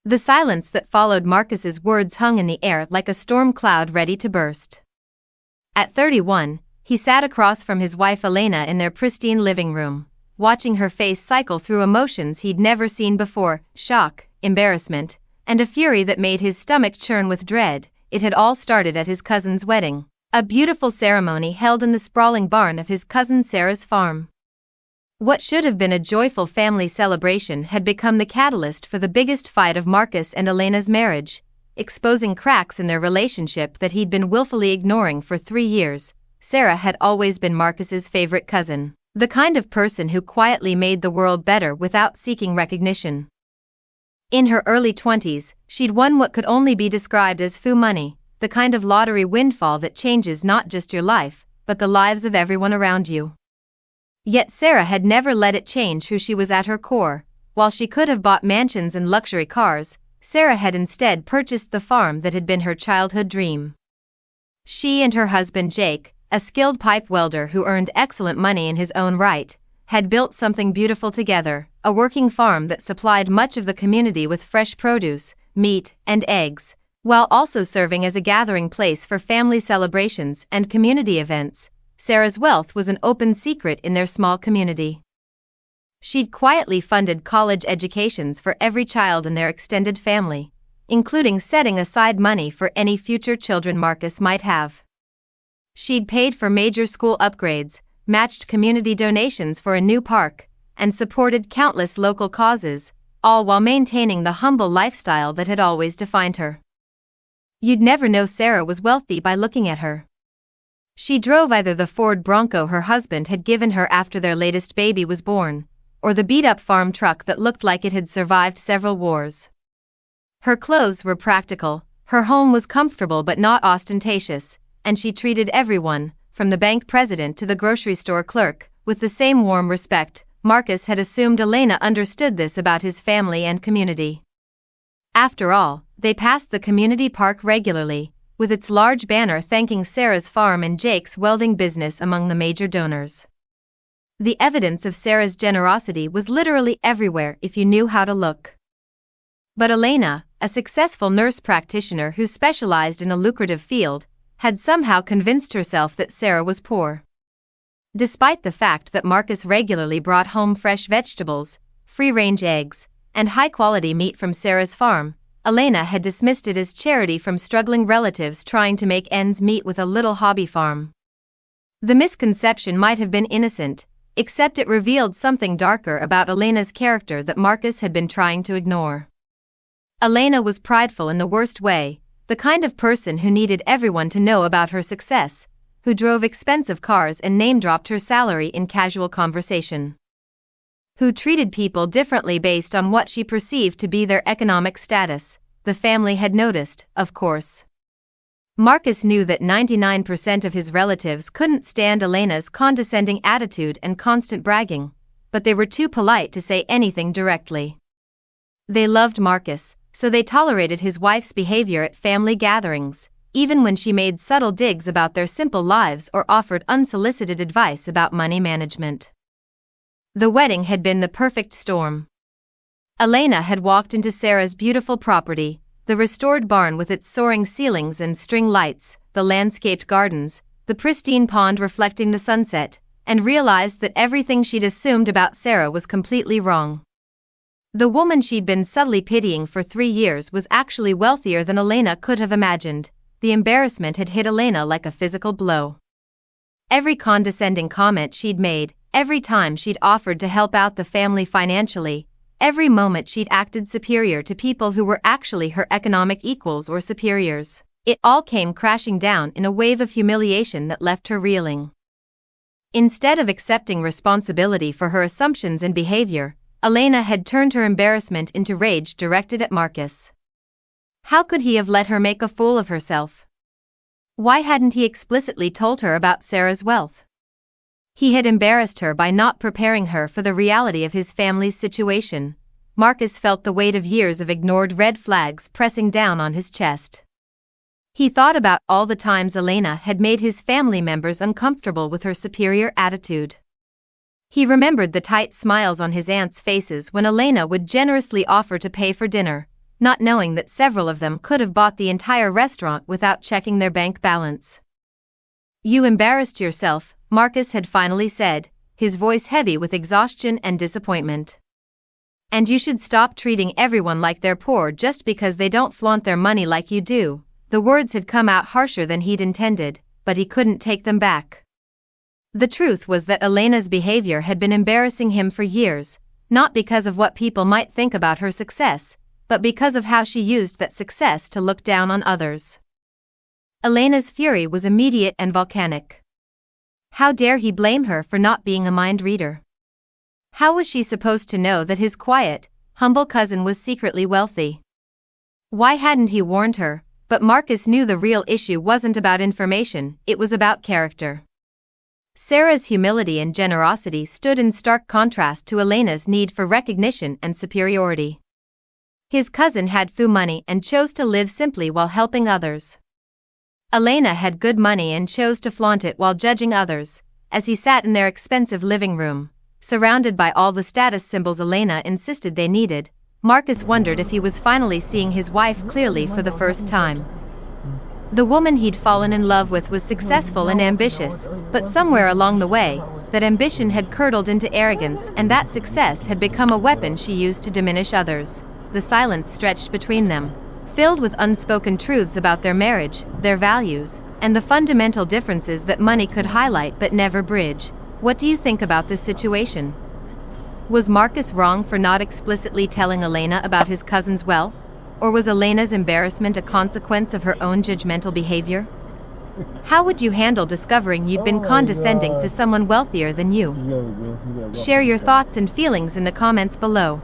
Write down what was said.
The silence that followed Marcus's words hung in the air like a storm cloud ready to burst. At 31, he sat across from his wife Elena in their pristine living room, watching her face cycle through emotions he'd never seen before: shock, embarrassment, and a fury that made his stomach churn with dread. It had all started at his cousin's wedding, a beautiful ceremony held in the sprawling barn of his cousin Sarah's farm. What should have been a joyful family celebration had become the catalyst for the biggest fight of Marcus and Elena's marriage, exposing cracks in their relationship that he'd been willfully ignoring for 3 years. Sarah had always been Marcus's favorite cousin, the kind of person who quietly made the world better without seeking recognition. In her early 20s, she'd won what could only be described as foo money, the kind of lottery windfall that changes not just your life, but the lives of everyone around you. Yet Sarah had never let it change who she was at her core. While she could have bought mansions and luxury cars, Sarah had instead purchased the farm that had been her childhood dream. She and her husband Jake, a skilled pipe welder who earned excellent money in his own right, had built something beautiful together, a working farm that supplied much of the community with fresh produce, meat, and eggs, while also serving as a gathering place for family celebrations and community events. Sarah's wealth was an open secret in their small community. She'd quietly funded college educations for every child in their extended family, including setting aside money for any future children Marcus might have. She'd paid for major school upgrades, matched community donations for a new park, and supported countless local causes, all while maintaining the humble lifestyle that had always defined her. You'd never know Sarah was wealthy by looking at her. She drove either the Ford Bronco her husband had given her after their latest baby was born, or the beat-up farm truck that looked like it had survived several wars. Her clothes were practical, her home was comfortable but not ostentatious, and she treated everyone, from the bank president to the grocery store clerk, with the same warm respect. Marcus had assumed Elena understood this about his family and community. After all, they passed the community park regularly, with its large banner thanking Sarah's farm and Jake's welding business among the major donors. The evidence of Sarah's generosity was literally everywhere if you knew how to look. But Elena, a successful nurse practitioner who specialized in a lucrative field, had somehow convinced herself that Sarah was poor. Despite the fact that Marcus regularly brought home fresh vegetables, free-range eggs, and high-quality meat from Sarah's farm, Elena had dismissed it as charity from struggling relatives trying to make ends meet with a little hobby farm. The misconception might have been innocent, except it revealed something darker about Elena's character that Marcus had been trying to ignore. Elena was prideful in the worst way, the kind of person who needed everyone to know about her success, who drove expensive cars and name-dropped her salary in casual conversation, who treated people differently based on what she perceived to be their economic status. The family had noticed, of course. Marcus knew that 99% of his relatives couldn't stand Elena's condescending attitude and constant bragging, but they were too polite to say anything directly. They loved Marcus, so they tolerated his wife's behavior at family gatherings, even when she made subtle digs about their simple lives or offered unsolicited advice about money management. The wedding had been the perfect storm. Elena had walked into Sarah's beautiful property, the restored barn with its soaring ceilings and string lights, the landscaped gardens, the pristine pond reflecting the sunset, and realized that everything she'd assumed about Sarah was completely wrong. The woman she'd been subtly pitying for 3 years was actually wealthier than Elena could have imagined. The embarrassment had hit Elena like a physical blow. Every condescending comment she'd made, every time she'd offered to help out the family financially, every moment she'd acted superior to people who were actually her economic equals or superiors, it all came crashing down in a wave of humiliation that left her reeling. Instead of accepting responsibility for her assumptions and behavior, Elena had turned her embarrassment into rage directed at Marcus. How could he have let her make a fool of herself? Why hadn't he explicitly told her about Sarah's wealth? He had embarrassed her by not preparing her for the reality of his family's situation. Marcus felt the weight of years of ignored red flags pressing down on his chest. He thought about all the times Elena had made his family members uncomfortable with her superior attitude. He remembered the tight smiles on his aunts' faces when Elena would generously offer to pay for dinner, not knowing that several of them could have bought the entire restaurant without checking their bank balance. "You embarrassed yourself," Marcus had finally said, his voice heavy with exhaustion and disappointment. "And you should stop treating everyone like they're poor just because they don't flaunt their money like you do." The words had come out harsher than he'd intended, but he couldn't take them back. The truth was that Elena's behavior had been embarrassing him for years, not because of what people might think about her success, but because of how she used that success to look down on others. Elena's fury was immediate and volcanic. How dare he blame her for not being a mind reader? How was she supposed to know that his quiet, humble cousin was secretly wealthy? Why hadn't he warned her? But Marcus knew the real issue wasn't about information, it was about character. Sarah's humility and generosity stood in stark contrast to Elena's need for recognition and superiority. His cousin had faux money and chose to live simply while helping others. Elena had good money and chose to flaunt it while judging others. As he sat in their expensive living room, surrounded by all the status symbols Elena insisted they needed, Marcus wondered if he was finally seeing his wife clearly for the first time. The woman he'd fallen in love with was successful and ambitious, but somewhere along the way, that ambition had curdled into arrogance and that success had become a weapon she used to diminish others. The silence stretched between them, filled with unspoken truths about their marriage, their values, and the fundamental differences that money could highlight but never bridge. What do you think about this situation? Was Marcus wrong for not explicitly telling Elena about his cousin's wealth? Or was Elena's embarrassment a consequence of her own judgmental behavior? How would you handle discovering you'd been condescending to someone wealthier than you? Share your thoughts and feelings in the comments below.